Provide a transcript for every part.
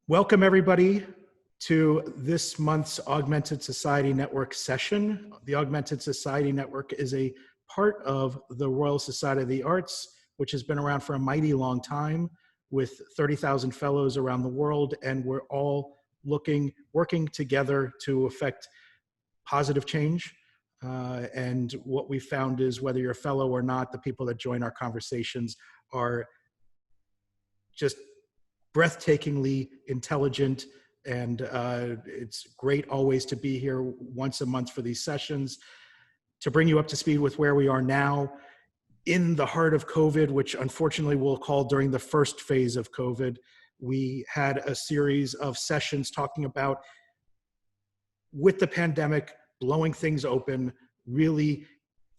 Welcome everybody to this month's Augmented Society Network session. The Augmented Society Network is a part of the Royal Society of the Arts, which has been around for a mighty long time with 30,000 fellows around the world, and we're all working together to affect positive change. And what we found is whether you're a fellow or not, the people that join our conversations are just breathtakingly intelligent, and it's great always to be here once a month for these sessions to bring you up to speed with where we are now in the heart of COVID, which unfortunately we'll call during the first phase of COVID. We had a series of sessions talking about, with the pandemic blowing things open, really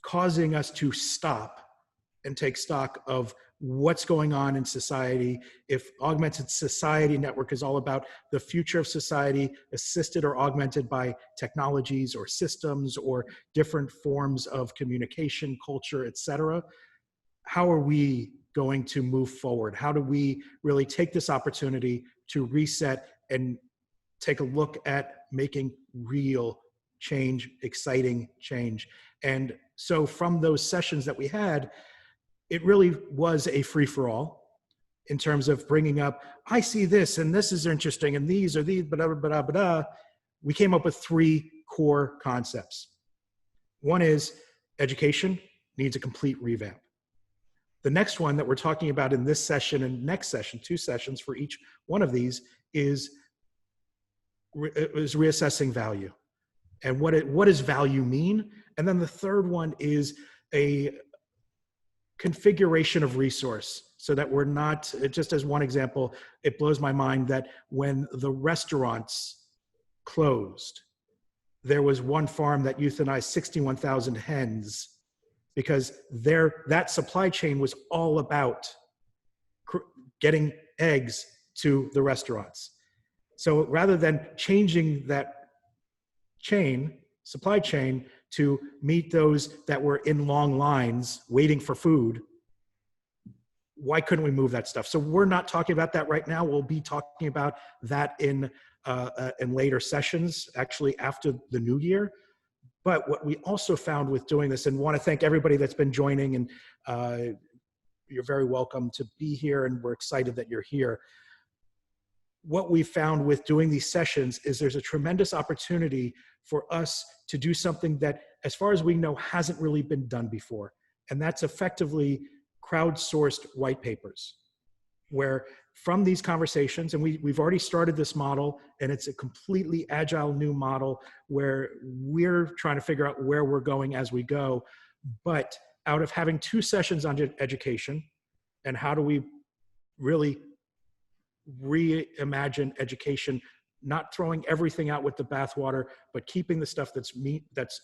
causing us to stop and take stock of what's going on in society. If Augmented Society Network is all about the future of society, assisted or augmented by technologies or systems or different forms of communication, culture, etc., how are we going to move forward? How do we really take this opportunity to reset and take a look at making real change, exciting change? And so from those sessions that we had, it really was a free-for-all in terms of bringing up, I see this, and this is interesting, and these are these, we came up with three core concepts. One is education needs a complete revamp. The next one that we're talking about in this session and next session, 2 sessions for each one of these, is reassessing value. And what does value mean? And then the third one is a configuration of resource, so that we're not, just as one example, it blows my mind that when the restaurants closed, there was one farm that euthanized 61,000 hens because that supply chain was all about getting eggs to the restaurants. So rather than changing that supply chain to meet those that were in long lines waiting for food, why couldn't we move that stuff? So we're not talking about that right now. We'll be talking about that in later sessions, actually after the new year. But what we also found with doing this, and want to thank everybody that's been joining, and you're very welcome to be here, and we're excited that you're here. What we found with doing these sessions is there's a tremendous opportunity for us to do something that, as far as we know, hasn't really been done before. And that's effectively crowdsourced white papers, where from these conversations, and we've already started this model, and it's a completely agile new model where we're trying to figure out where we're going as we go. But out of having 2 sessions on education, and how do we really reimagine education, not throwing everything out with the bathwater, but keeping the stuff that's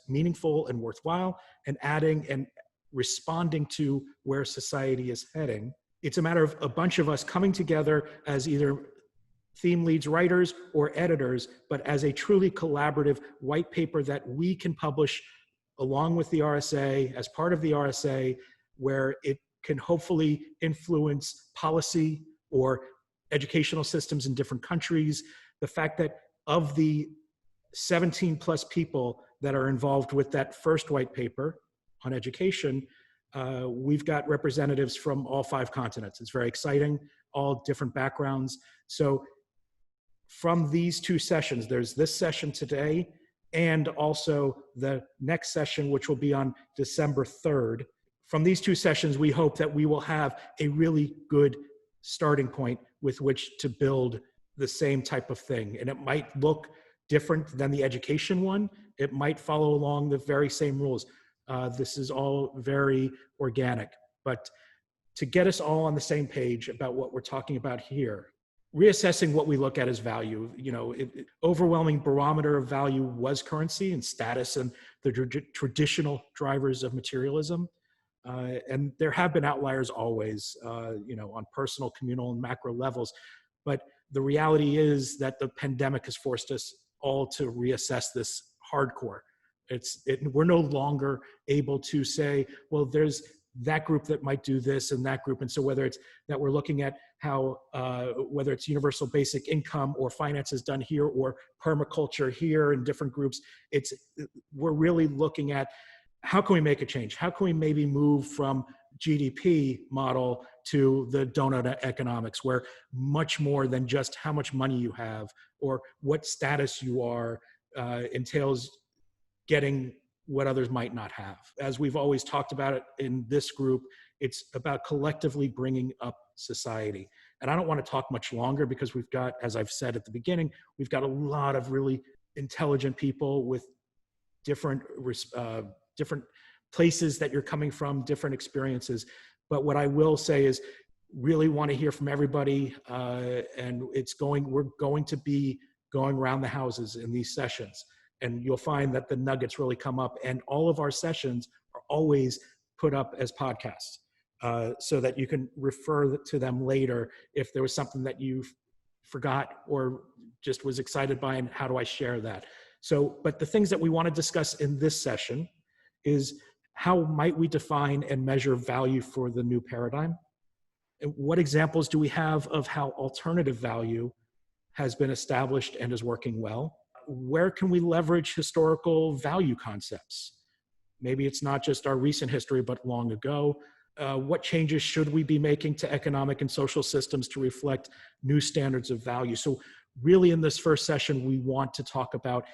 meaningful and worthwhile, and adding and responding to where society is heading. It's a matter of a bunch of us coming together as either theme leads, writers, or editors, but as a truly collaborative white paper that we can publish along with the RSA, as part of the RSA, where it can hopefully influence policy or educational systems in different countries. The fact that of the 17 plus people that are involved with that first white paper on education, we've got representatives from all 5 continents. It's very exciting, all different backgrounds. So from these 2 sessions, there's this session today, and also the next session, which will be on December 3rd. From these 2 sessions, we hope that we will have a really good starting point with which to build the same type of thing. And it might look different than the education one. It might follow along the very same rules. This is all very organic, but to get us all on the same page about what we're talking about here, reassessing what we look at as value. Overwhelming barometer of value was currency and status and the traditional drivers of materialism. And there have been outliers always, on personal, communal, and macro levels. But the reality is that the pandemic has forced us all to reassess this hardcore. We're no longer able to say, well, there's that group that might do this and that group. And so whether it's that we're looking at how, whether it's universal basic income or finance is done here or permaculture here in different groups, we're really looking at how can we make a change? How can we maybe move from GDP model to the donut economics, where much more than just how much money you have or what status you are entails getting what others might not have. As we've always talked about it in this group, it's about collectively bringing up society. And I don't want to talk much longer because we've got, as I've said at the beginning, we've got a lot of really intelligent people with different places that you're coming from, different experiences. But what I will say is really want to hear from everybody. And we're going to be going around the houses in these sessions. And you'll find that the nuggets really come up, and all of our sessions are always put up as podcasts so that you can refer to them later if there was something that you forgot or just was excited by, and how do I share that? So, but the things that we want to discuss in this session is how might we define and measure value for the new paradigm? And what examples do we have of how alternative value has been established and is working well? Where can we leverage historical value concepts? Maybe it's not just our recent history, but long ago. What changes should we be making to economic and social systems to reflect new standards of value? So really in this first session, we want to talk about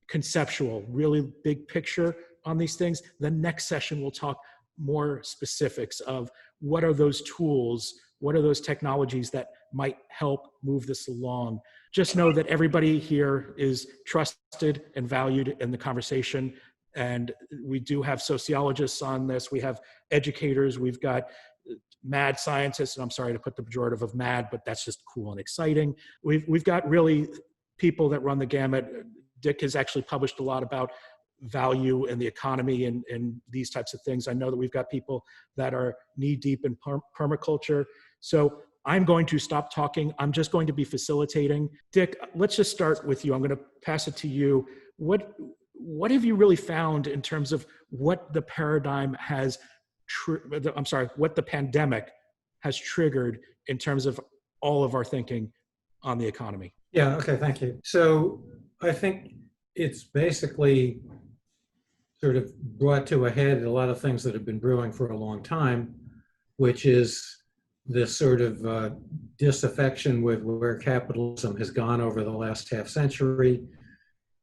conceptual, really big picture on these things. The next session, we'll talk more specifics of what are those tools, what are those technologies that might help move this along. Just know that everybody here is trusted and valued in the conversation. And we do have sociologists on this. We have educators. We've got mad scientists. And I'm sorry to put the pejorative of mad, but that's just cool and exciting. We've got really people that run the gamut. Dick has actually published a lot about value in the economy and these types of things. I know that we've got people that are knee deep in permaculture. So I'm going to stop talking. I'm just going to be facilitating. Dick, let's just start with you. I'm going to pass it to you. What have you really found in terms of what the paradigm has, what the pandemic has triggered in terms of all of our thinking on the economy? Yeah, okay, thank you. So I think it's basically sort of brought to a head a lot of things that have been brewing for a long time, which is this sort of disaffection with where capitalism has gone over the last half century,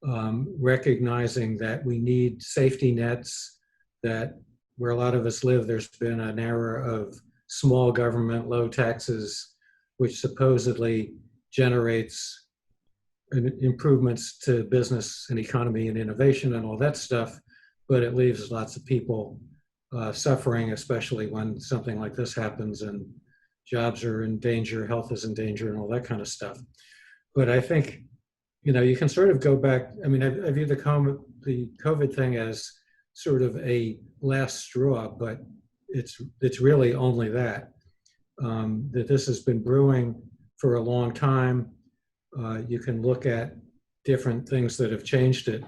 recognizing that we need safety nets, that where a lot of us live, there's been an era of small government, low taxes, which supposedly generates improvements to business and economy and innovation and all that stuff, but it leaves lots of people suffering, especially when something like this happens and jobs are in danger, health is in danger, and all that kind of stuff. But I think, you can sort of go back. I mean, I view the COVID thing as sort of a last straw, but it's really only that. That this has been brewing for a long time. You can look at different things that have changed it.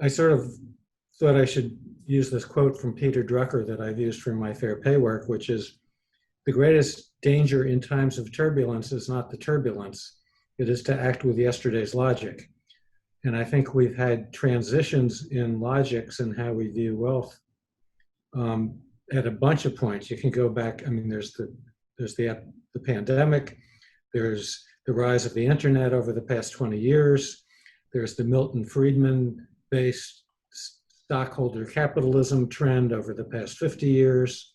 I sort of thought I should use this quote from Peter Drucker that I've used for my fair pay work, which is, the greatest danger in times of turbulence is not the turbulence, it is to act with yesterday's logic. And I think we've had transitions in logics and how we view wealth at a bunch of points. You can go back, I mean, there's the pandemic, there's the rise of the internet over the past 20 years, there's the Milton Friedman-based stockholder capitalism trend over the past 50 years.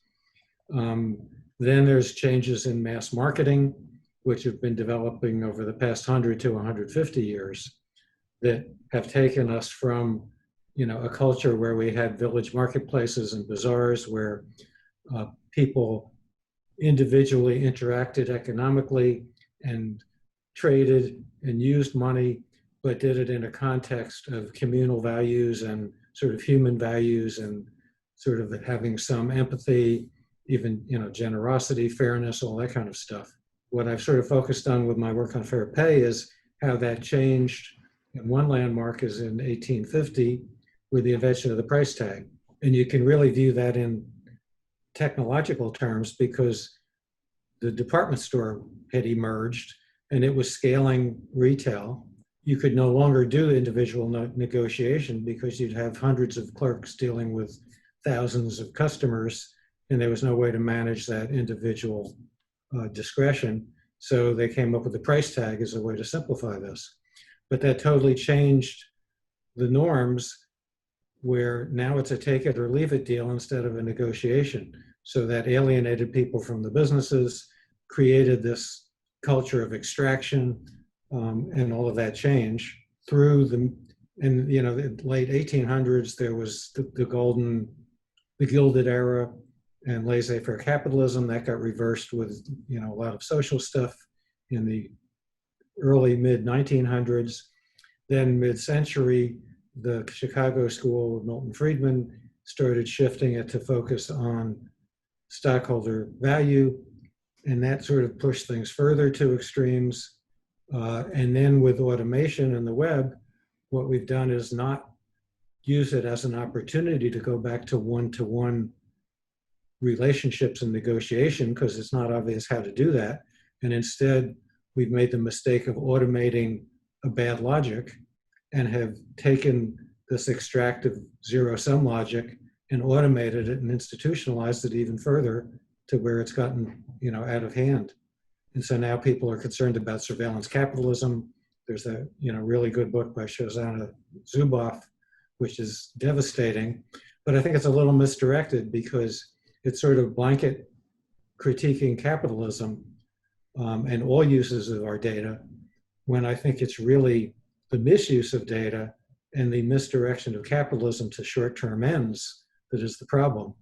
Then there's changes in mass marketing, which have been developing over the past 100 to 150 years that have taken us from, a culture where we had village marketplaces and bazaars where people individually interacted economically and traded and used money, but did it in a context of communal values and sort of human values and sort of having some empathy, even, generosity, fairness, all that kind of stuff. What I've sort of focused on with my work on fair pay is how that changed. And one landmark is in 1850 with the invention of the price tag. And you can really view that in technological terms because the department store had emerged and it was scaling retail. You could no longer do individual negotiation because you'd have hundreds of clerks dealing with thousands of customers, and there was no way to manage that individual discretion. So they came up with the price tag as a way to simplify this. But that totally changed the norms, where now it's a take it or leave it deal instead of a negotiation. So that alienated people from the businesses, created this culture of extraction, and all of that change through the, in the late 1800s, there was the Gilded Era and laissez-faire capitalism that got reversed with a lot of social stuff in the early mid 1900s. Then mid-century, the Chicago School of Milton Friedman started shifting it to focus on stockholder value, and that sort of pushed things further to extremes. And then with automation and the web, what we've done is not use it as an opportunity to go back to one-to-one relationships and negotiation, because it's not obvious how to do that. And instead, we've made the mistake of automating a bad logic and have taken this extractive zero-sum logic and automated it and institutionalized it even further to where it's gotten out of hand. And so now people are concerned about surveillance capitalism. There's a really good book by Shoshana Zuboff, which is devastating. But I think it's a little misdirected because it's sort of blanket critiquing capitalism and all uses of our data, when I think it's really the misuse of data and the misdirection of capitalism to short-term ends that is the problem.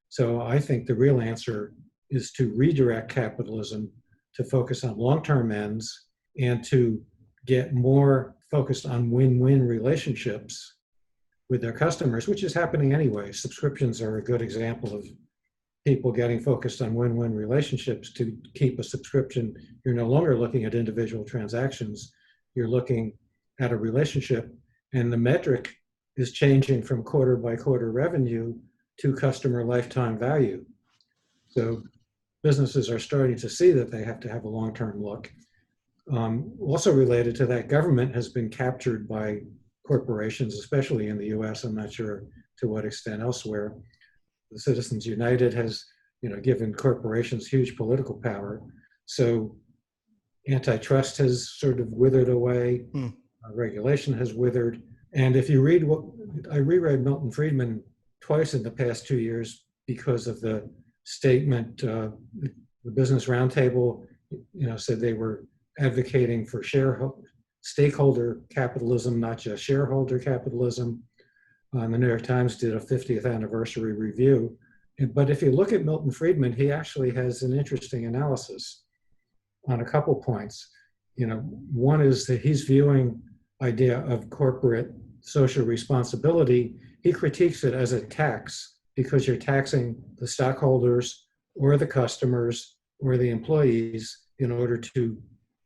So I think the real answer is to redirect capitalism to focus on long-term ends and to get more focused on win-win relationships with their customers, which is happening anyway. Subscriptions are a good example of people getting focused on win-win relationships. To keep a subscription, you're no longer looking at individual transactions, you're looking at a relationship, and the metric is changing from quarter by quarter revenue to customer lifetime value. So businesses are starting to see that they have to have a long-term look. Also related to that, government has been captured by corporations, especially in the US. I'm not sure to what extent elsewhere. The Citizens United has given corporations huge political power. So antitrust has sort of withered away. Regulation has withered. And if you read I reread Milton Friedman twice in the past 2 years because of the statement. The Business Roundtable, said they were advocating for stakeholder capitalism, not just shareholder capitalism. The New York Times did a 50th anniversary review. But if you look at Milton Friedman, he actually has an interesting analysis on a couple points. One is that he's viewing idea of corporate social responsibility. He critiques it as a tax because you're taxing the stockholders or the customers or the employees in order to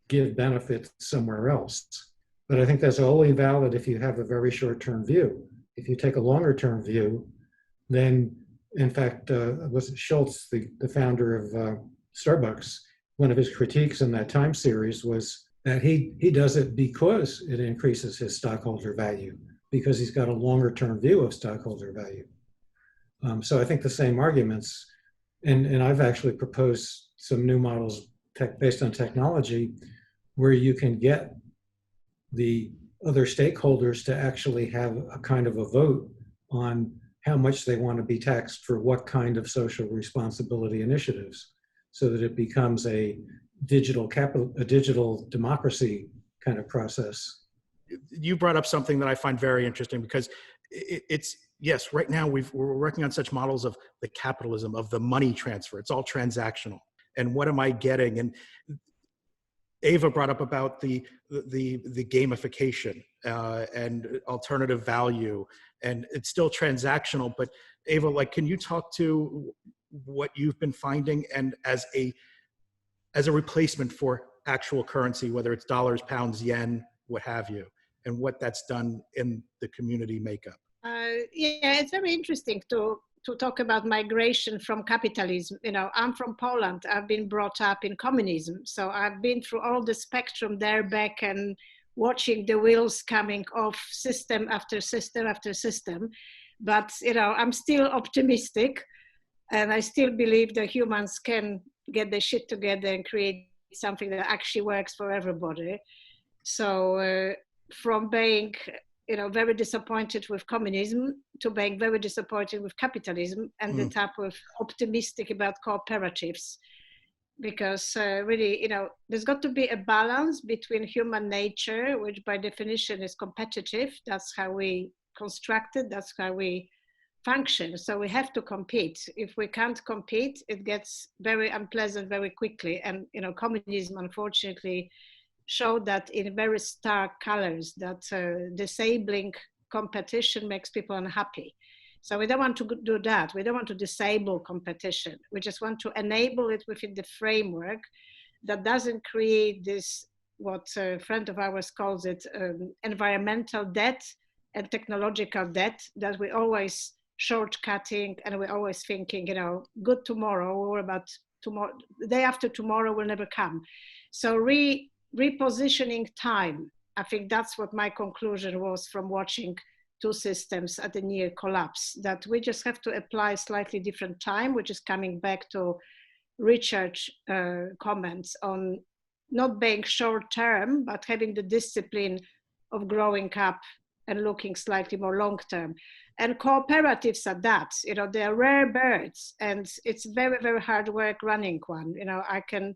give benefits somewhere else. But I think that's only valid if you have a very short-term view. If you take a longer-term view, then, in fact, was it Schultz, the founder of Starbucks, one of his critiques in that time series was that he does it because it increases his stockholder value, because he's got a longer-term view of stockholder value. So I think the same arguments, and I've actually proposed some new models based on technology where you can get the other stakeholders to actually have a kind of a vote on how much they want to be taxed for what kind of social responsibility initiatives, so that it becomes a digital democracy kind of process. You brought up something that I find very interesting, because it's, yes, right now we're working on such models of the capitalism, of the money transfer. It's all transactional. And what am I getting? And Ava brought up about the gamification and alternative value, and it's still transactional. But Ava, can you talk to what you've been finding, and as a replacement for actual currency, whether it's dollars, pounds, yen, what have you, and what that's done in the community makeup? yeah, it's very interesting to talk about migration from capitalism. You know, I'm from Poland. I've been brought up in communism, so I've been through all the spectrum there, back, and watching the wheels coming off system after system after system. But you know, I'm still optimistic, and I still believe that humans can get their shit together and create something that actually works for everybody. So from being, you know, very disappointed with communism to being very disappointed with capitalism, and the type of optimistic about cooperatives, because really, you know, there's got to be a balance between human nature, which by definition is competitive. That's how we constructed, that's how we function. So we have to compete. If we can't compete, it gets very unpleasant very quickly. And, you know, communism, unfortunately, showed that in very stark colors, that disabling competition makes people unhappy. So we don't want to do that. We don't want to disable competition. We just want to enable it within the framework that doesn't create this, what a friend of ours calls it, environmental debt and technological debt, that we always shortcutting, and we're always thinking, you know, good tomorrow, or about tomorrow, the day after tomorrow will never come. So repositioning time, I think that's what my conclusion was from watching two systems at a near collapse, that we just have to apply slightly different time, which is coming back to Richard's comments on not being short term, but having the discipline of growing up and looking slightly more long term. And cooperatives are that, you know, they're rare birds, and it's very, very hard work running one. You know, I can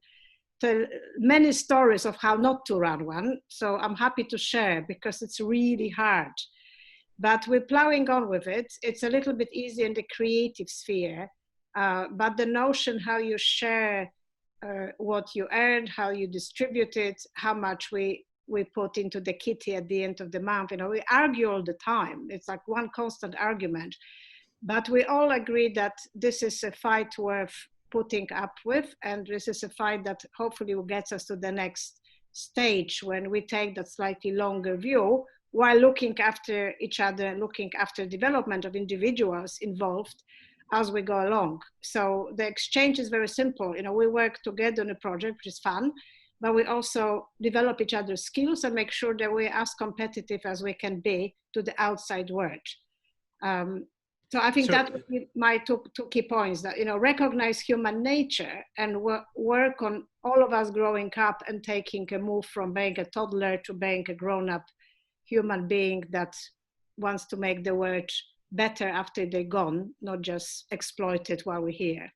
tell many stories of how not to run one, so I'm happy to share, because it's really hard. But we're plowing on with it. It's a little bit easier in the creative sphere, but the notion how you share what you earn, how you distribute it, how much we put into the kitty at the end of the month, you know, we argue all the time. It's like one constant argument. But we all agree that this is a fight worth putting up with, and this is a fight that hopefully will get us to the next stage, when we take that slightly longer view, while looking after each other, looking after development of individuals involved as we go along. So the exchange is very simple. You know, we work together on a project, which is fun, but we also develop each other's skills and make sure that we're as competitive as we can be to the outside world. So I think that would be my two key points, that, you know, recognize human nature and work on all of us growing up and taking a move from being a toddler to being a grown-up human being that wants to make the world better after they're gone, not just exploit it while we're here.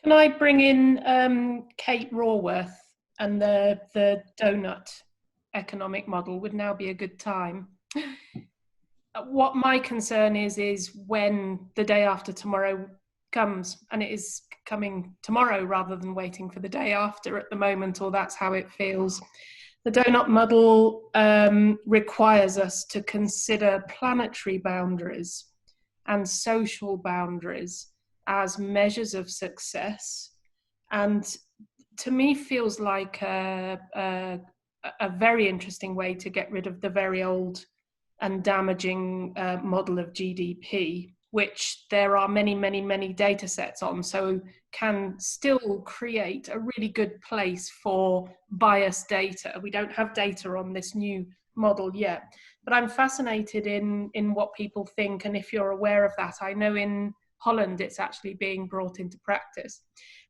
Can I bring in Kate Raworth, and the donut economic model would now be a good time. What my concern is when the day after tomorrow comes, and it is coming tomorrow rather than waiting for the day after at the moment, or that's how it feels. The donut model requires us to consider planetary boundaries and social boundaries as measures of success, and to me feels like a very interesting way to get rid of the very old and damaging model of GDP, which there are many, many, many data sets on, so can still create a really good place for biased data. We don't have data on this new model yet, but I'm fascinated in what people think, and if you're aware of that. I know in Holland it's actually being brought into practice.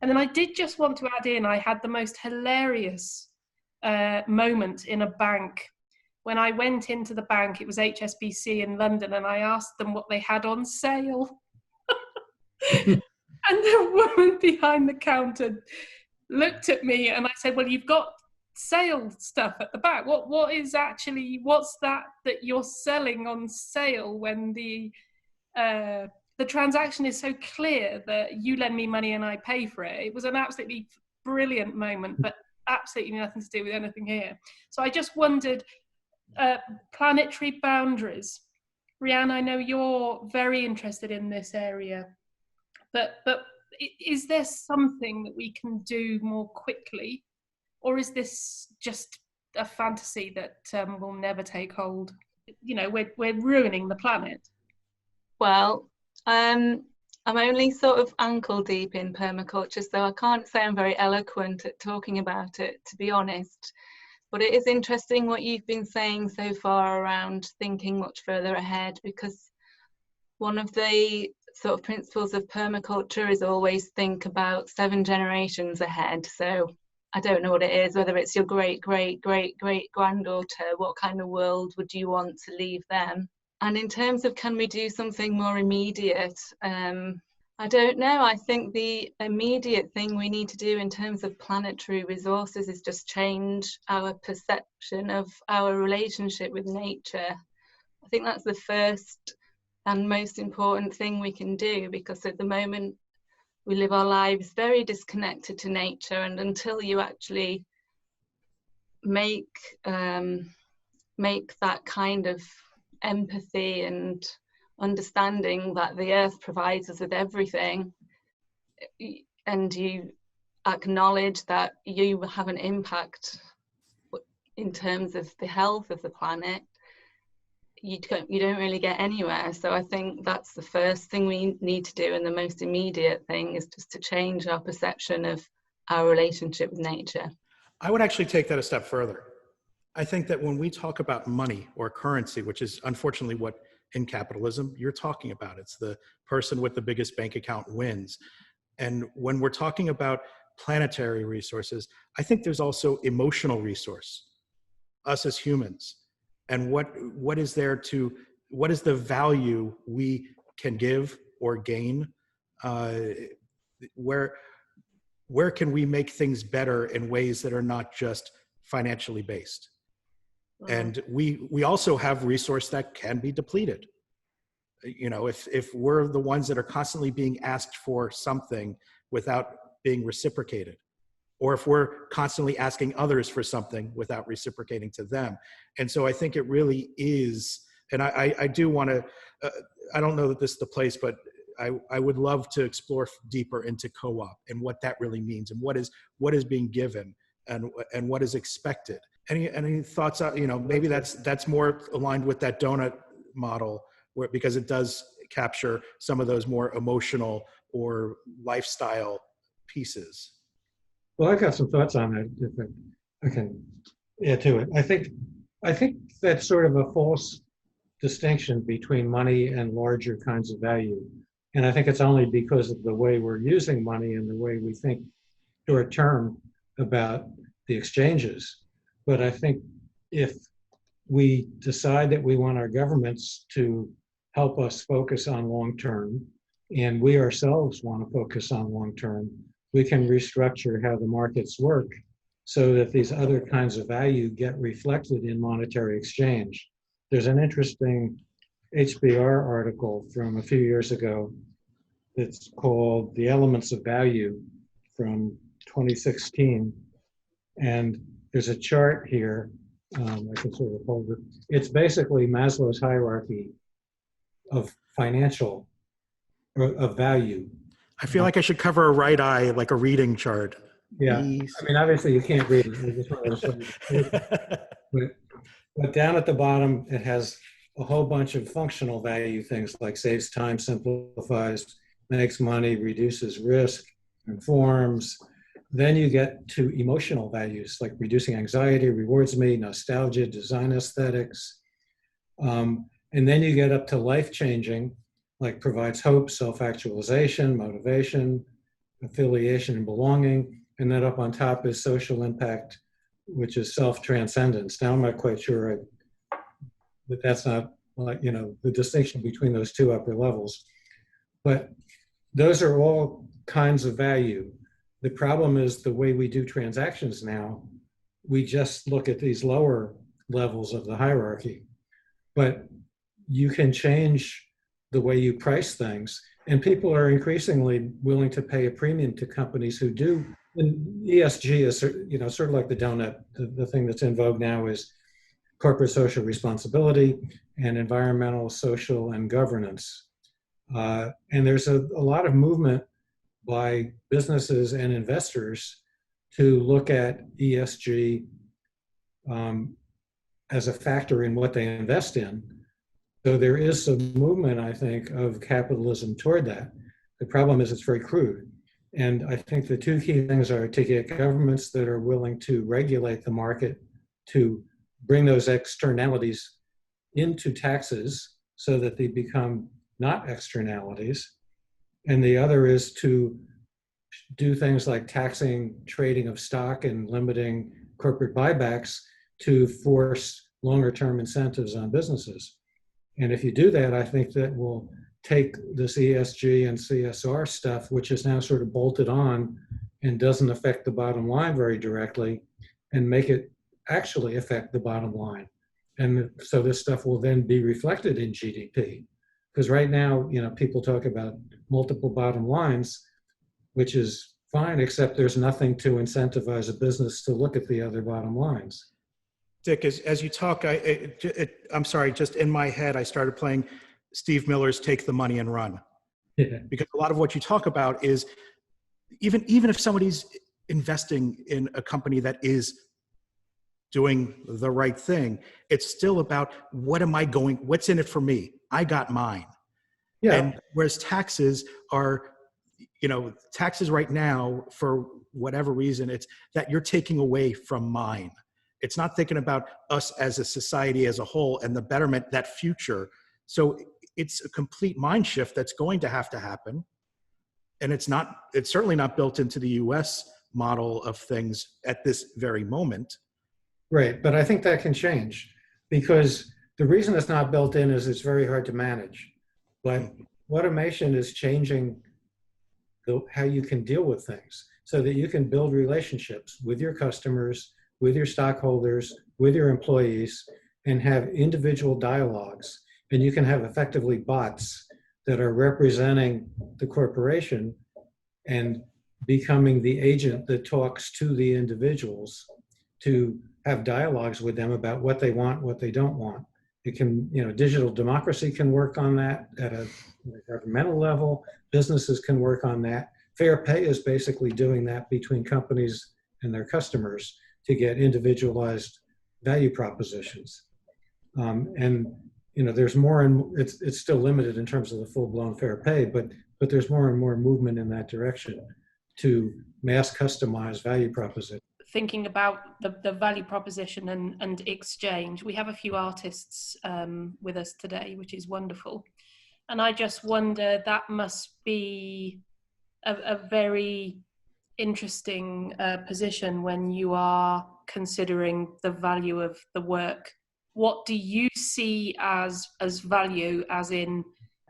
And then I did just want to add in, I had the most hilarious moment in a bank. When I went into the bank, it was HSBC in London, and I asked them what they had on sale. And the woman behind the counter looked at me and I said, well, you've got sale stuff at the back. What's that you're selling on sale when the transaction is so clear that you lend me money and I pay for it? It was an absolutely brilliant moment, but absolutely nothing to do with anything here. So I just wondered, planetary boundaries. Rianne, I know you're very interested in this area, but is there something that we can do more quickly, or is this just a fantasy that will never take hold? You know, we're ruining the planet. Well, I'm only sort of ankle deep in permaculture, so I can't say I'm very eloquent at talking about it, to be honest. But it is interesting what you've been saying so far around thinking much further ahead, because one of the sort of principles of permaculture is always think about 7 generations ahead. So I don't know what it is, whether it's your great, great, great, great granddaughter, what kind of world would you want to leave them? And in terms of can we do something more immediate? I don't know. I think the immediate thing we need to do in terms of planetary resources is just change our perception of our relationship with nature. I think that's the first and most important thing we can do, because at the moment we live our lives very disconnected to nature, and until you actually make that kind of empathy and understanding that the earth provides us with everything, and you acknowledge that you have an impact in terms of the health of the planet, you don't really get anywhere. So I think that's the first thing we need to do, and the most immediate thing is just to change our perception of our relationship with nature. I would actually take that a step further. I think that when we talk about money or currency, which is unfortunately what in capitalism you're talking about, it's the person with the biggest bank account wins. And when we're talking about planetary resources, I think there's also emotional resource, us as humans. And what is the value we can give or gain? Where can we make things better in ways that are not just financially based? And we also have resource that can be depleted. You know, if we're the ones that are constantly being asked for something without being reciprocated, or if we're constantly asking others for something without reciprocating to them. And so I think it really is, and I do want to, I don't know that this is the place, but I would love to explore deeper into co-op and what that really means, and what is being given and what is expected. Any thoughts? You know, maybe that's more aligned with that donut model, because it does capture some of those more emotional or lifestyle pieces. Well, I've got some thoughts on that, if I can add to it. I think that's sort of a false distinction between money and larger kinds of value. And I think it's only because of the way we're using money and the way we think short term about the exchanges. But I think if we decide that we want our governments to help us focus on long term, and we ourselves want to focus on long term, we can restructure how the markets work so that these other kinds of value get reflected in monetary exchange. There's an interesting HBR article from a few years ago that's called The Elements of Value from 2016. And there's a chart here, I can sort of hold it. It's basically Maslow's hierarchy of financial, of value. I feel like I should cover a right eye, like a reading chart. Yeah, I mean, obviously you can't read it. But down at the bottom, it has a whole bunch of functional value things like saves time, simplifies, makes money, reduces risk, informs. Then you get to emotional values like reducing anxiety, rewards me, nostalgia, design aesthetics. And then you get up to life-changing, like provides hope, self-actualization, motivation, affiliation, and belonging. And then up on top is social impact, which is self-transcendence. Now, I'm not quite sure that that's not, like, you know, the distinction between those two upper levels. But those are all kinds of value. The problem is the way we do transactions now, we just look at these lower levels of the hierarchy. But you can change the way you price things, and people are increasingly willing to pay a premium to companies who do. And ESG is, you know, sort of like the donut. The thing that's in vogue now is corporate social responsibility and environmental, social, and governance. And there's a lot of movement by businesses and investors to look at ESG as a factor in what they invest in. So there is some movement, I think, of capitalism toward that. The problem is it's very crude. And I think the two key things are to get governments that are willing to regulate the market, to bring those externalities into taxes so that they become not externalities. And the other is to do things like taxing trading of stock and limiting corporate buybacks to force longer term incentives on businesses. And if you do that, I think that will take this ESG and CSR stuff, which is now sort of bolted on and doesn't affect the bottom line very directly, and make it actually affect the bottom line. And so this stuff will then be reflected in GDP. Because right now, you know, people talk about multiple bottom lines, which is fine, except there's nothing to incentivize a business to look at the other bottom lines. Dick, as you talk, I'm sorry, just in my head, I started playing Steve Miller's Take the Money and Run. Yeah. Because a lot of what you talk about is, even if somebody's investing in a company that is doing the right thing, it's still about what's in it for me? I got mine. Yeah. And whereas taxes are, taxes right now, for whatever reason, it's that you're taking away from mine. It's not thinking about us as a society as a whole and the betterment, that future. So it's a complete mind shift that's going to have to happen. And it's certainly not built into the US model of things at this very moment. Right, but I think that can change, because the reason it's not built in is it's very hard to manage. But automation is changing how you can deal with things so that you can build relationships with your customers, with your stockholders, with your employees, and have individual dialogues. And you can have effectively bots that are representing the corporation and becoming the agent that talks to the individuals to have dialogues with them about what they want, what they don't want. It can, digital democracy can work on that at a governmental level. Businesses can work on that. Fair pay is basically doing that between companies and their customers to get individualized value propositions. There's more, and it's still limited in terms of the full-blown fair pay, but there's more and more movement in that direction to mass customize value propositions. Thinking about the value proposition and exchange, we have a few artists with us today, which is wonderful. And I just wonder, that must be a very interesting position when you are considering the value of the work. What do you see as value, as in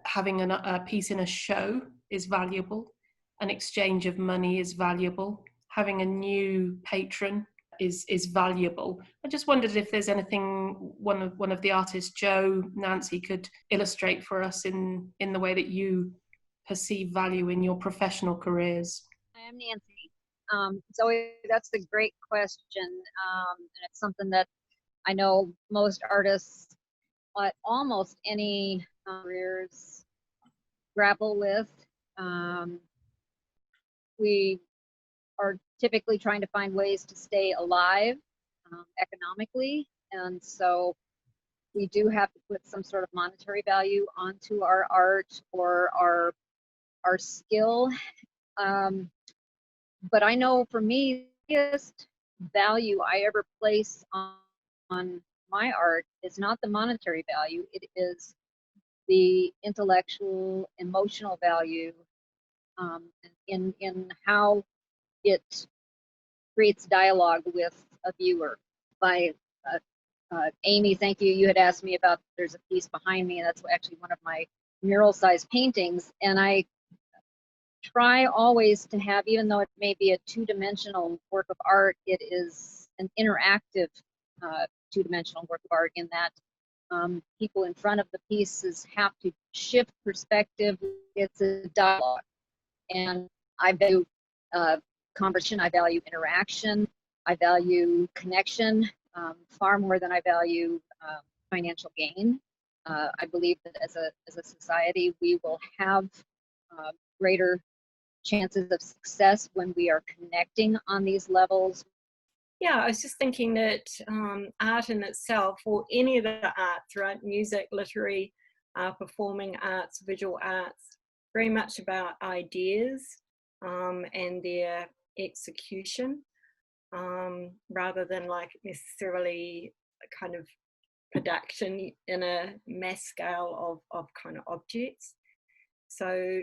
having a piece in a show is valuable, an exchange of money is valuable, having a new patron is valuable? I just wondered if there's anything one of the artists, Joe, Nancy, could illustrate for us in the way that you perceive value in your professional careers. I am Nancy. That's a great question. And it's something that I know most artists at almost any careers grapple with. We are typically trying to find ways to stay alive economically, and so we do have to put some sort of monetary value onto our art or our skill. But I know for me, the biggest value I ever place on my art is not the monetary value, it is the intellectual, emotional value in how it creates dialogue with a viewer. Amy, thank you. You had asked me about, there's a piece behind me, and that's actually one of my mural-sized paintings. And I try always to have, even though it may be a two-dimensional work of art, it is an interactive two-dimensional work of art in that people in front of the pieces have to shift perspective. It's a dialogue. And I value conversation, I value interaction, I value connection far more than I value financial gain. I believe that as a society, we will have greater chances of success when we are connecting on these levels Yeah, I was just thinking that art in itself, or any of the arts, right, music, literary, performing arts, visual arts, very much about ideas and their execution, rather than like necessarily a kind of production in a mass scale of kind of objects. So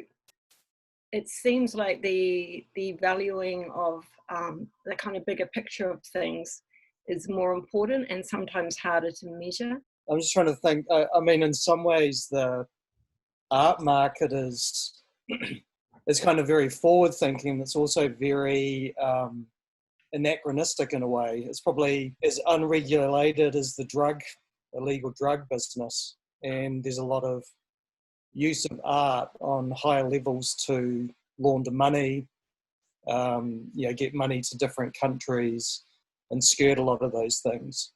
it seems like the valuing of the kind of bigger picture of things is more important and sometimes harder to measure. I'm just trying to think. I mean, in some ways, the art market is kind of very forward-thinking. It's also very anachronistic in a way. It's probably as unregulated as the illegal drug business, and there's a lot of use of art on higher levels to launder money, get money to different countries and skirt a lot of those things.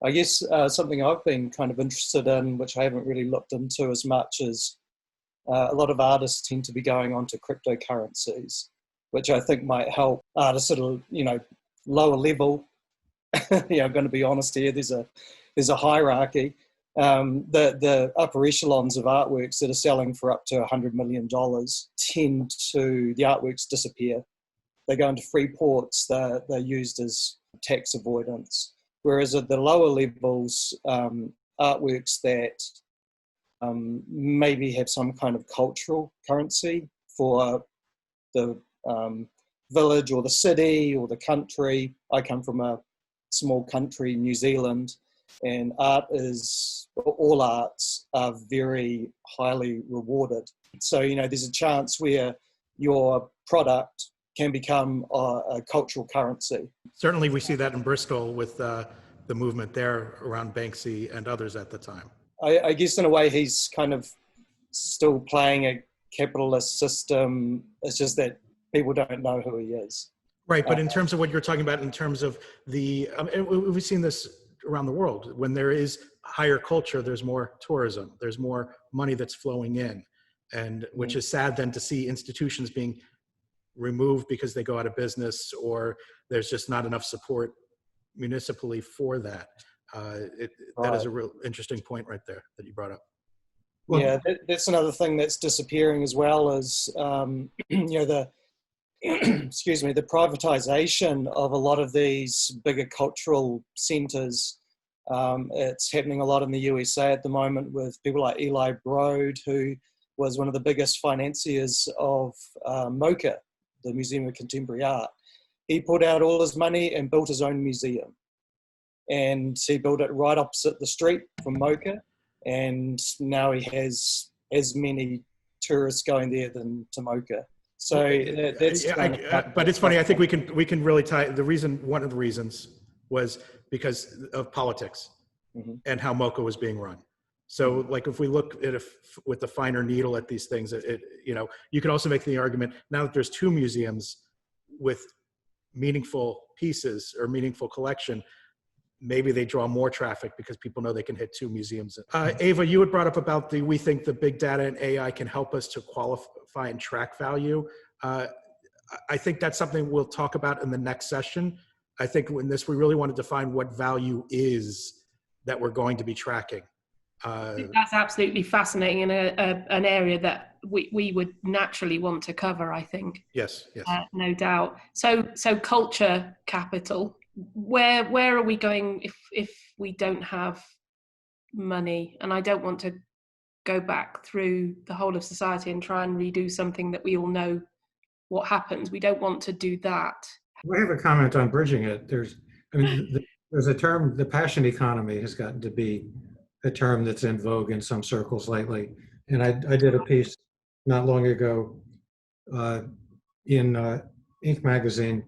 I guess something I've been kind of interested in, which I haven't really looked into as much, is a lot of artists tend to be going on to cryptocurrencies, which I think might help artists at a lower level. I'm going to be honest here. There's a hierarchy. The upper echelons of artworks that are selling for up to $100 million the artworks disappear. They go into free ports. They're used as tax avoidance. Whereas at the lower levels, artworks that maybe have some kind of cultural currency for the village or the city or the country. I come from a small country, New Zealand, and all arts are very highly rewarded. So, there's a chance where your product can become a cultural currency. Certainly we see that in Bristol with the movement there around Banksy and others at the time. I guess in a way he's kind of still playing a capitalist system. It's just that people don't know who he is. Right, but in terms of what you're talking about, in terms of we've seen this around the world. When there is higher culture, there's more tourism, there's more money that's flowing in, and which is sad then to see institutions being removed because they go out of business or there's just not enough support municipally for that. That is a real interesting point right there that you brought up. Yeah, that's another thing that's disappearing as well as the the privatization of a lot of these bigger cultural centers. It's happening a lot in the USA at the moment with people like Eli Broad, who was one of the biggest financiers of MoCA, the Museum of Contemporary Art. He put out all his money and built his own museum. And he built it right opposite the street from MoCA. And now he has as many tourists going there than to MoCA. So that's but it's funny. I think we can really tie the reason. One of the reasons was because of politics and how MoCA was being run. So, like, if we look at with the finer needle at these things, you could also make the argument now that there's two museums with meaningful pieces or meaningful collection, maybe they draw more traffic because people know they can hit two museums. Ava, you had brought up about we think the big data and AI can help us to qualify and track value. I think that's something we'll talk about in the next session. I think in this, we really want to define what value is that we're going to be tracking. That's absolutely fascinating and an area that we would naturally want to cover, I think. Yes. No doubt. So culture capital. Where are we going if we don't have money? And I don't want to go back through the whole of society and try and redo something that we all know what happens. We don't want to do that. I have a comment on bridging it. There's a term, the passion economy has gotten to be a term that's in vogue in some circles lately. And I did a piece not long ago in Inc. magazine,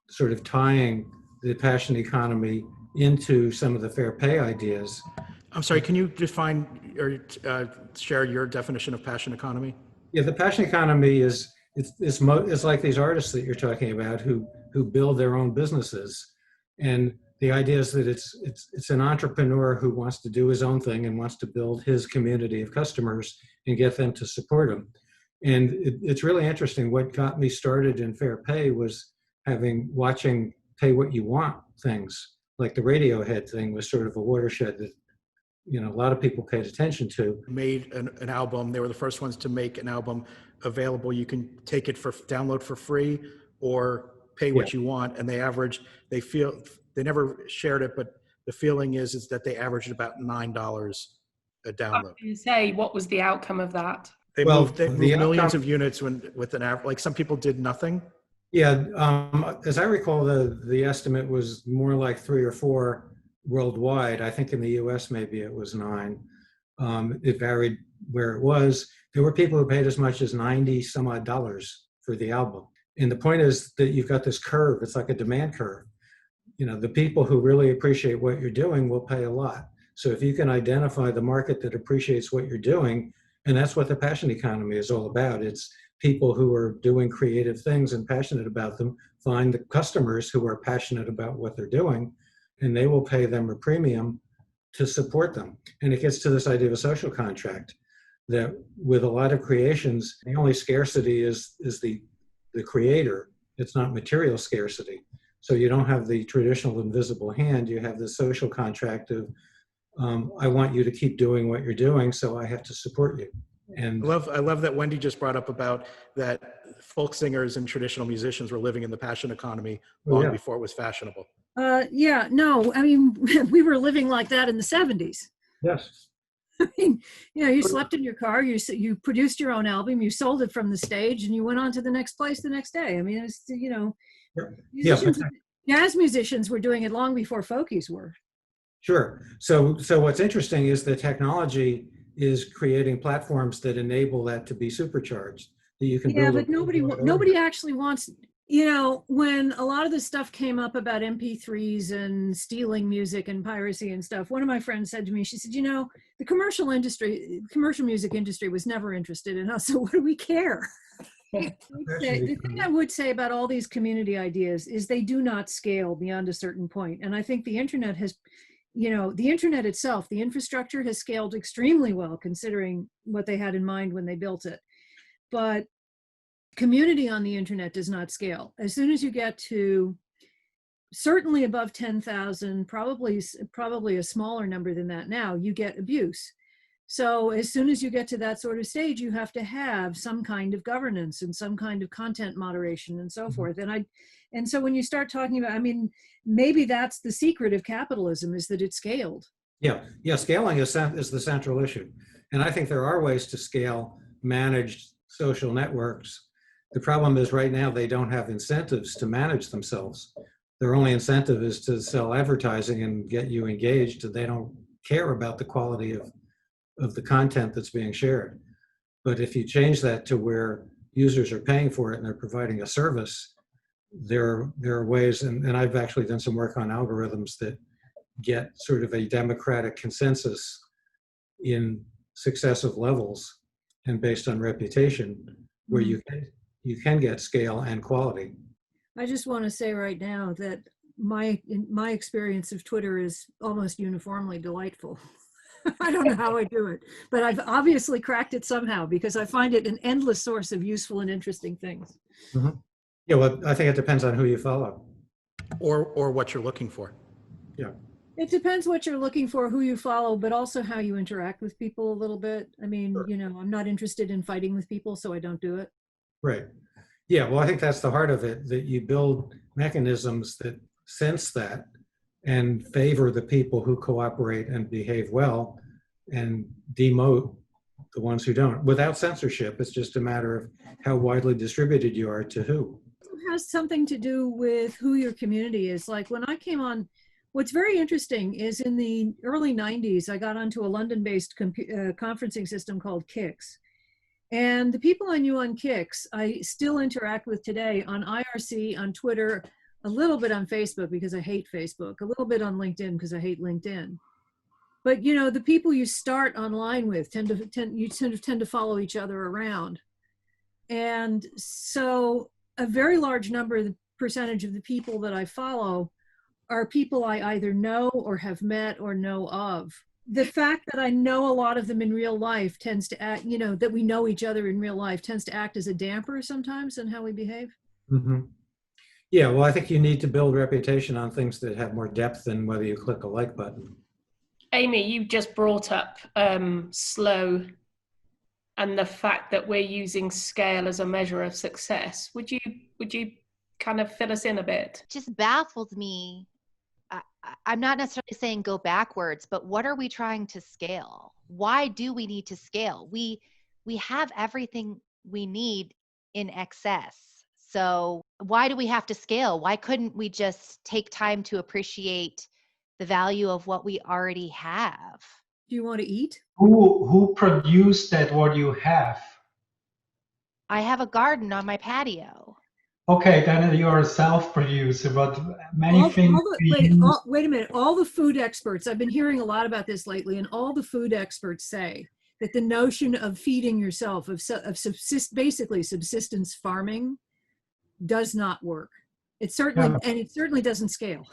sort of tying the passion economy into some of the fair pay ideas. I'm sorry, can you define or share your definition of passion economy? Yeah, the passion economy is it's like these artists that you're talking about who build their own businesses, and the idea is that it's an entrepreneur who wants to do his own thing and wants to build his community of customers and get them to support him. And it's really interesting. What got me started in fair pay was watching pay what you want things, like the Radiohead thing was sort of a watershed that, you know, a lot of people paid attention to. Made an album. They were the first ones to make an album available. You can take it for download for free or pay what you want. And they never shared it, but the feeling is that they averaged about $9 a download. You say, what was the outcome of that? They Well, moved millions of units with an average. Like some people did nothing. Yeah, as I recall, the estimate was more like 3 or 4 worldwide. I think in the US, maybe it was 9. It varied where it was. There were people who paid as much as 90 some odd dollars for the album. And the point is that you've got this curve. It's like a demand curve. You know, the people who really appreciate what you're doing will pay a lot. So if you can identify the market that appreciates what you're doing, and that's what the passion economy is all about. It's people who are doing creative things and passionate about them, find the customers who are passionate about what they're doing, and they will pay them a premium to support them. And it gets to this idea of a social contract, that with a lot of creations, the only scarcity is the creator. It's not material scarcity. So you don't have the traditional invisible hand, you have the social contract of, I want you to keep doing what you're doing, so I have to support you. And I love that Wendy just brought up about that folk singers and traditional musicians were living in the passion economy long before it was fashionable. Yeah, no, I mean, we were living like that in the 70s. yes. I mean, you know, you slept in your car, you produced your own album, you sold it from the stage, and you went on to the next place the next day. I mean, it's, you know, jazz musicians were doing it long before folkies were. Sure. So what's interesting is the technology is creating platforms that enable that to be supercharged. That you can build. But nobody actually wants. You know, when a lot of this stuff came up about MP3s and stealing music and piracy and stuff, one of my friends said to me, she said, you know, the commercial music industry was never interested in us, so what do we care? The thing I would say about all these community ideas is they do not scale beyond a certain point. And I think the internet has, you know, the internet itself, the infrastructure has scaled extremely well considering what they had in mind when they built it. But community on the internet does not scale. As soon as you get to certainly above 10,000, probably a smaller number than that now, you get abuse. So as soon as you get to that sort of stage, you have to have some kind of governance and some kind of content moderation and so forth. And so when you start talking about, I mean, maybe that's the secret of capitalism, is that it's scaled. Yeah, scaling is the central issue. And I think there are ways to scale managed social networks. The problem is right now they don't have incentives to manage themselves. Their only incentive is to sell advertising and get you engaged, and they don't care about the quality of the content that's being shared. But if you change that to where users are paying for it and they're providing a service, there are ways, and I've actually done some work on algorithms that get sort of a democratic consensus in successive levels and based on reputation, where you can get scale and quality. I just want to say right now that my experience of Twitter is almost uniformly delightful. I don't know how I do it, but I've obviously cracked it somehow because I find it an endless source of useful and interesting things. Mm-hmm. Yeah, well, I think it depends on who you follow. Or what you're looking for. Yeah. It depends what you're looking for, who you follow, but also how you interact with people a little bit. I mean, Sure. You know, I'm not interested in fighting with people, so I don't do it. Right. Yeah, well, I think that's the heart of it, that you build mechanisms that sense that and favor the people who cooperate and behave well and demote the ones who don't. Without censorship, it's just a matter of how widely distributed you are to who. It has something to do with who your community is. Like when I came on, what's very interesting is in the early 90s, I got onto a London-based conferencing system called Kix. And the people I knew on Kix, I still interact with today on IRC, on Twitter, a little bit on Facebook because I hate Facebook, a little bit on LinkedIn because I hate LinkedIn. But you know, the people you start online with tend to follow each other around. And so a very large percentage of the people that I follow are people I either know or have met or know of. The fact that I know a lot of them in real life tends to act, you know, that we know each other in real life tends to act as a damper sometimes in how we behave. Mm-hmm. Yeah, well, I think you need to build reputation on things that have more depth than whether you click a like button. Amy, you just brought up slow and the fact that we're using scale as a measure of success. Would you kind of fill us in a bit? Just baffles me. I'm not necessarily saying go backwards, but what are we trying to scale? Why do we need to scale? We have everything we need in excess. So why do we have to scale? Why couldn't we just take time to appreciate the value of what we already have? Do you want to eat? Who produced that what you have? I have a garden on my patio. Okay, then you're a self-producer, but many things Wait a minute. All the food experts, I've been hearing a lot about this lately, and all the food experts say that the notion of feeding yourself, basically subsistence farming, does not work. It certainly doesn't scale.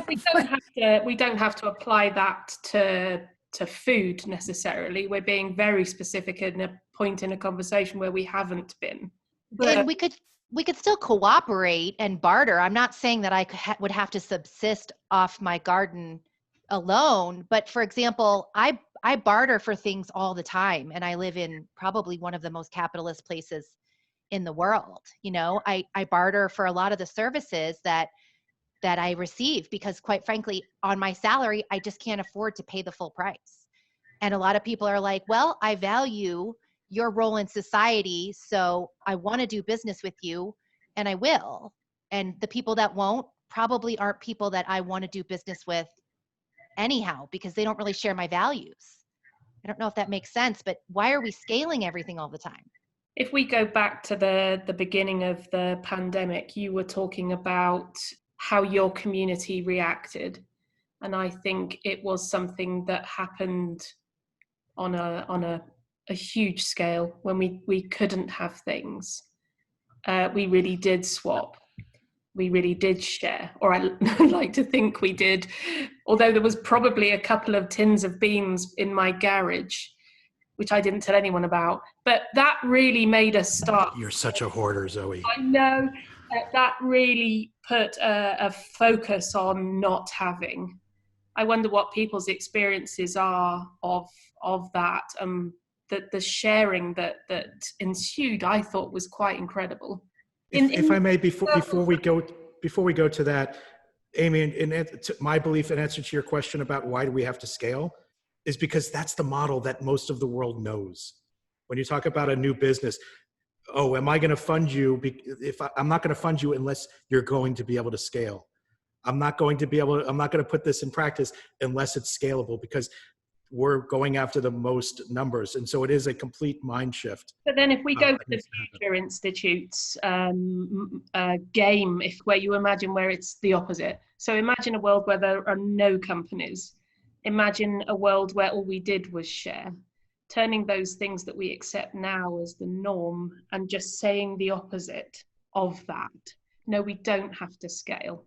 We don't have to apply that to food necessarily. We're being very specific in a point in a conversation where we haven't been. And we could still cooperate and barter. I'm not saying that I would have to subsist off my garden alone, but for example, I barter for things all the time, and I live in probably one of the most capitalist places in the world. You know, I barter for a lot of the services that I receive, because quite frankly, on my salary, I just can't afford to pay the full price. And a lot of people are like, well, I value your role in society, so I want to do business with you, and I will. And the people that won't probably aren't people that I want to do business with anyhow, because they don't really share my values. I don't know if that makes sense, but why are we scaling everything all the time? If we go back to the beginning of the pandemic, you were talking about how your community reacted. And I think it was something that happened on a huge scale when we couldn't have things. We really did swap. We really did share, or I like to think we did, although there was probably a couple of tins of beans in my garage, which I didn't tell anyone about. But that really made us start. You're such a hoarder, Zoe. I know. That really put a focus on not having. I wonder what people's experiences are of that. The sharing that ensued, I thought, was quite incredible. If I may, before we go to that, Amy, my belief in answer to your question about why do we have to scale is because that's the model that most of the world knows. When you talk about a new business, oh, am I going to fund you? I'm not going to fund you unless you're going to be able to scale. I'm not going to put this in practice unless it's scalable, because we're going after the most numbers. And so it is a complete mind shift. But then if we go to the Future Institute's game, where you imagine where it's the opposite. So imagine a world where there are no companies. Imagine a world where all we did was share. Turning those things that we accept now as the norm and just saying the opposite of that. No, we don't have to scale.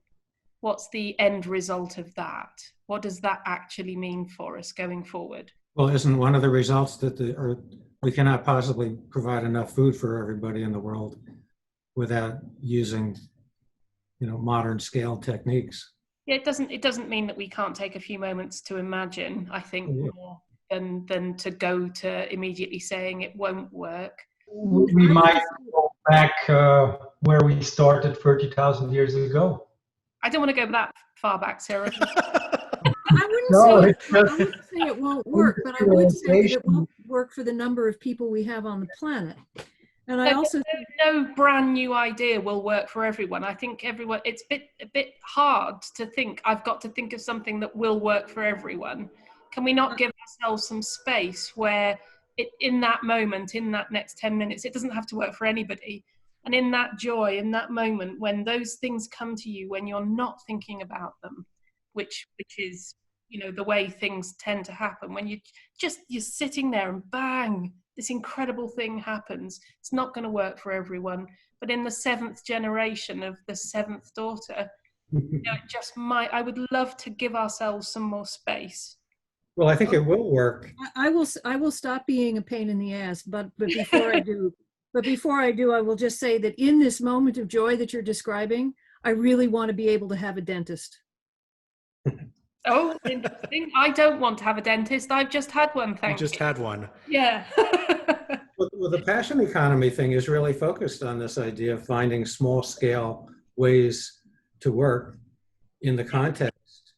What's the end result of that? What does that actually mean for us going forward? Well, isn't one of the results that we cannot possibly provide enough food for everybody in the world without using, modern scale techniques? Yeah, it doesn't mean that we can't take a few moments to imagine, I think, more than to go to immediately saying it won't work. We might go back where we started 30,000 years ago. I don't want to go that far back, Sarah. I wouldn't say it won't work, but I would say that it won't work for the number of people we have on the planet. And I also think no brand new idea will work for everyone. I think everyone, it's a bit hard to think, I've got to think of something that will work for everyone. Can we not give ourselves some space where in that moment, in that next 10 minutes, it doesn't have to work for anybody. And in that joy, in that moment, when those things come to you, when you're not thinking about them, which is, the way things tend to happen, when you're sitting there and bang, this incredible thing happens. It's not going to work for everyone. But in the 7th generation of the 7th daughter, it just might. I would love to give ourselves some more space. Well, I think it will work. I will stop being a pain in the ass, but before I do, I will just say that in this moment of joy that you're describing, I really want to be able to have a dentist. Oh, interesting. I don't want to have a dentist. I've just had one, You thank just you. had one. Yeah. Well, the passion economy thing is really focused on this idea of finding small scale ways to work in the context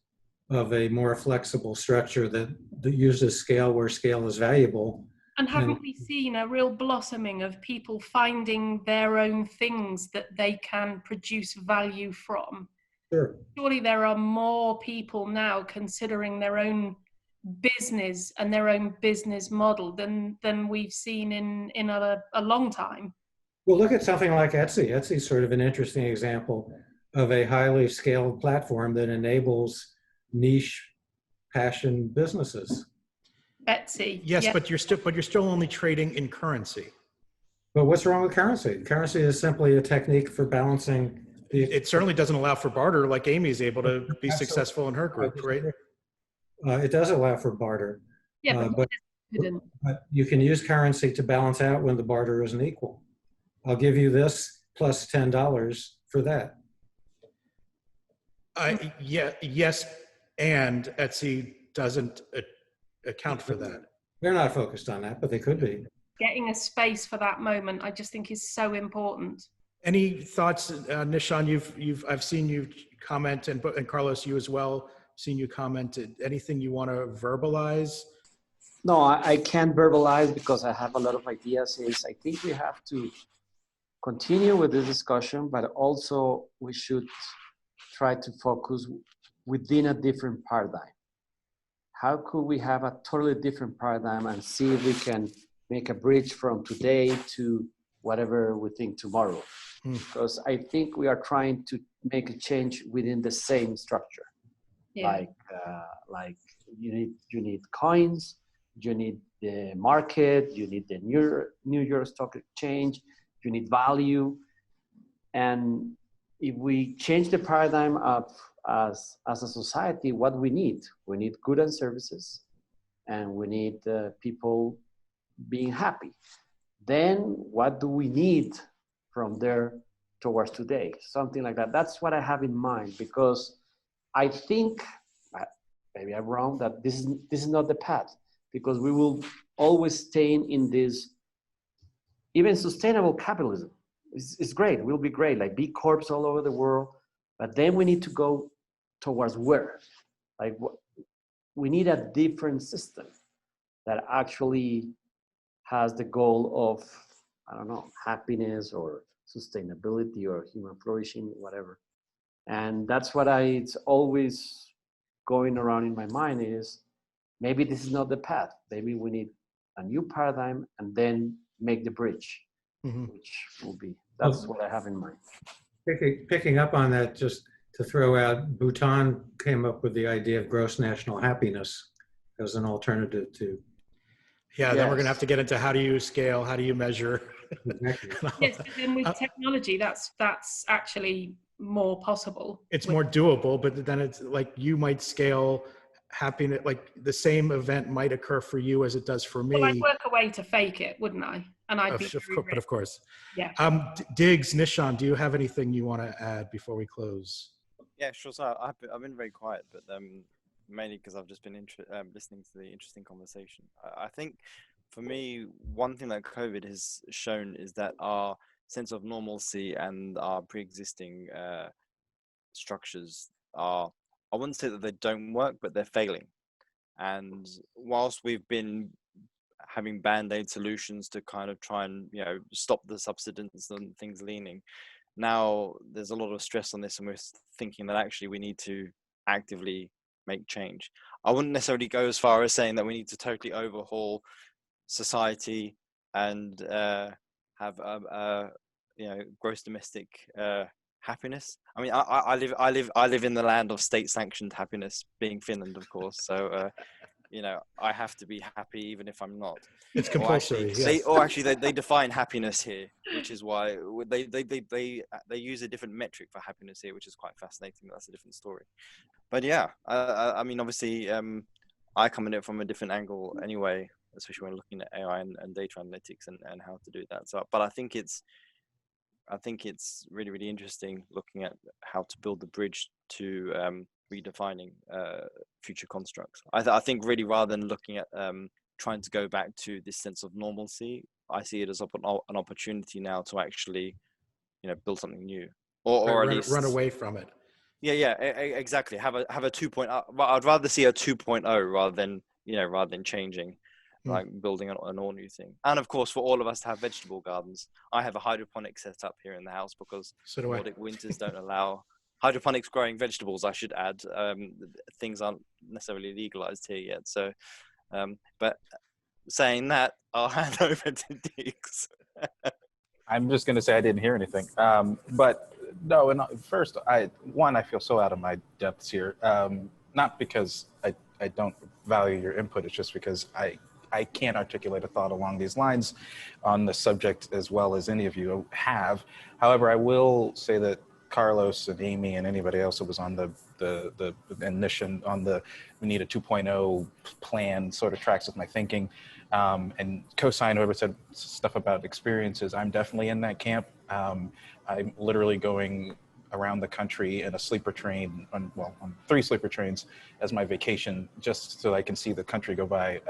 of a more flexible structure that uses scale where scale is valuable. And haven't we seen a real blossoming of people finding their own things that they can produce value from? Sure. Surely there are more people now considering their own business and their own business model than we've seen in a long time. Well, look at something like Etsy. Etsy is sort of an interesting example of a highly scaled platform that enables niche passion businesses. Etsy. Yes, yeah. but you're still only trading in currency. But what's wrong with currency? Currency is simply a technique for balancing the. It certainly doesn't allow for barter like Amy is able to be successful in her group, right? It does allow for barter. Yeah, but you can use currency to balance out when the barter isn't equal. I'll give you this plus $10 for that. Yes, and Etsy doesn't account for that. They're not focused on that, but they could be. Getting a space for that moment, I just think is so important. Any thoughts, Nishan? I've seen you comment, and Carlos, you as well. Seen you comment. Anything you want to verbalize? No, I can't verbalize because I have a lot of ideas. I think we have to continue with this discussion, but also we should try to focus within a different paradigm. How could we have a totally different paradigm and see if we can make a bridge from today to whatever we think tomorrow? Because I think we are trying to make a change within the same structure. Yeah. Like you need coins, you need the market, you need the New York Stock Exchange, you need value. And if we change the paradigm of as a society, what we need goods and services, and we need people being happy. Then what do we need from there towards today? Something like that. That's what I have in mind, because I think, maybe I'm wrong, that this is not the path, because we will always stay in this, even sustainable capitalism. It's great, will be great, like B Corps all over the world, but then we need to go towards where? Like, we need a different system that actually has the goal of, I don't know, happiness or sustainability or human flourishing, whatever. And that's what it's always going around in my mind is, maybe this is not the path. Maybe we need a new paradigm and then make the bridge, which will be, that's what I have in mind. Picking up on that, just to throw out, Bhutan came up with the idea of gross national happiness as an alternative to. Yeah, then we're going to have to get into how do you scale, how do you measure. Exactly. Yes, but then with technology, that's actually more possible. It's more doable, but then it's like you might scale happiness, like the same event might occur for you as it does for me. Well, I'd work a way to fake it, wouldn't I? And I'd be but of course. Yeah. Diggs, Nishan, do you have anything you want to add before we close? Yeah, sure. So I've been very quiet, but mainly because I've just been listening to the interesting conversation. I think for me, one thing that COVID has shown is that our sense of normalcy and our pre-existing structures are, I wouldn't say that they don't work, but they're failing. And whilst we've been having band-aid solutions to kind of try and, stop the subsidence and things leaning, now there's a lot of stress on this, and we're thinking that actually we need to actively make change. I wouldn't necessarily go as far as saying that we need to totally overhaul society and have gross domestic happiness. I mean, I live in the land of state-sanctioned happiness, being Finland, of course. So, I have to be happy even if I'm not. It's compulsory. They define happiness here, which is why they use a different metric for happiness here, which is quite fascinating. That's a different story. But yeah, I mean, obviously, I come at it from a different angle anyway, especially when looking at AI and data analytics and how to do that. So, but I think it's I think it's really, really interesting looking at how to build the bridge to redefining future constructs. I think really rather than looking at trying to go back to this sense of normalcy, I see it as an opportunity now to actually, build something new, or at least run away from it. Yeah, exactly. Have a 2.0. I'd rather see a 2.0 rather than changing, like building an all new thing. And of course, for all of us to have vegetable gardens, I have a hydroponic setup here in the house because So do I. Nordic winters don't allow hydroponics growing vegetables. I should add, things aren't necessarily legalized here yet. So, but saying that, I'll hand over to Diggs. I'm just going to say I didn't hear anything. But no, and first, I feel so out of my depths here. Not because I don't value your input. It's just because I can't articulate a thought along these lines on the subject as well as any of you have. However, I will say that Carlos and Amy and anybody else who was on the mission on the we need a 2.0 plan sort of tracks with my thinking. And co-sign whoever said stuff about experiences. I'm definitely in that camp. I'm literally going around the country in a sleeper train on 3 sleeper trains as my vacation, just so I can see the country go by.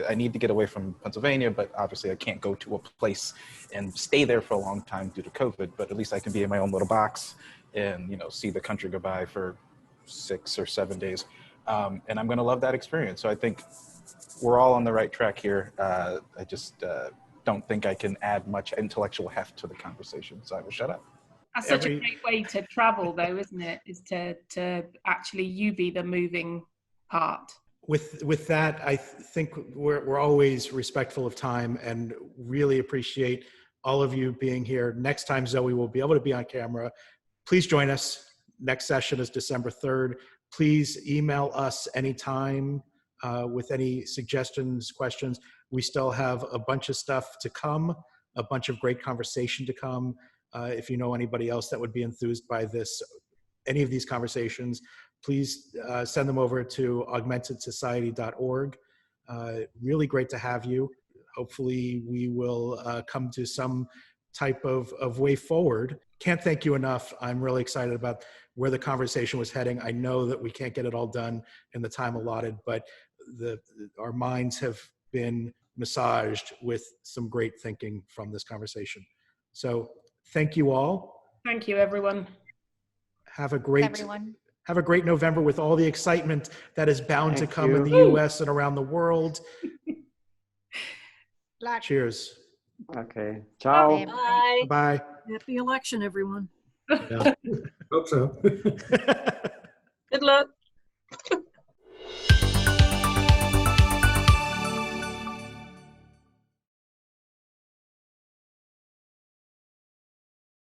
I need to get away from Pennsylvania, but obviously I can't go to a place and stay there for a long time due to COVID, but at least I can be in my own little box and, see the country go by for 6 or 7 days. And I'm gonna love that experience. So I think we're all on the right track here. I just don't think I can add much intellectual heft to the conversation, so I will shut up. That's such a great way to travel, though, isn't it? Is to actually you be the moving part. With that, I think we're always respectful of time and really appreciate all of you being here. Next time, Zoe will be able to be on camera. Please join us. Next session is December 3rd. Please email us anytime with any suggestions, questions. We still have a bunch of stuff to come, a bunch of great conversation to come. If you know anybody else that would be enthused by any of these conversations, please send them over to augmentedsociety.org. Really great to have you. Hopefully we will come to some type of way forward. Can't thank you enough. I'm really excited about where the conversation was heading. I know that we can't get it all done in the time allotted, but our minds have been massaged with some great thinking from this conversation. So thank you all. Thank you, everyone. Have a great November with all the excitement that is bound to come in the US and around the world. Cheers. Okay. Ciao. Bye. Bye. Happy election, everyone. Hope so. Good luck.